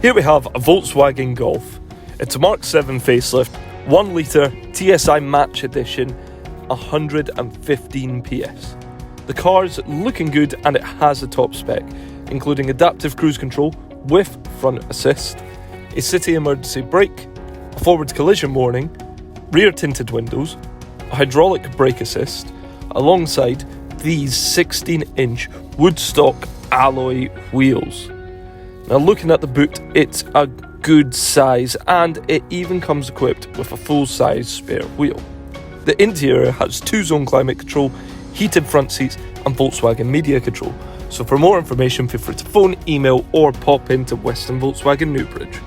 Here we have a Volkswagen Golf. It's a Mark 7 facelift, 1 litre TSI Match Edition, 115 PS. The car's looking good and it has a top spec, including adaptive cruise control with front assist, a city emergency brake, a forward collision warning, rear tinted windows, a hydraulic brake assist, alongside these 16-inch Woodstock alloy wheels. Now looking at the boot, it's a good size and it even comes equipped with a full-size spare wheel. The interior has 2-zone climate control, heated front seats and Volkswagen media control. So for more information, feel free to phone, email or pop into Western Volkswagen Newbridge.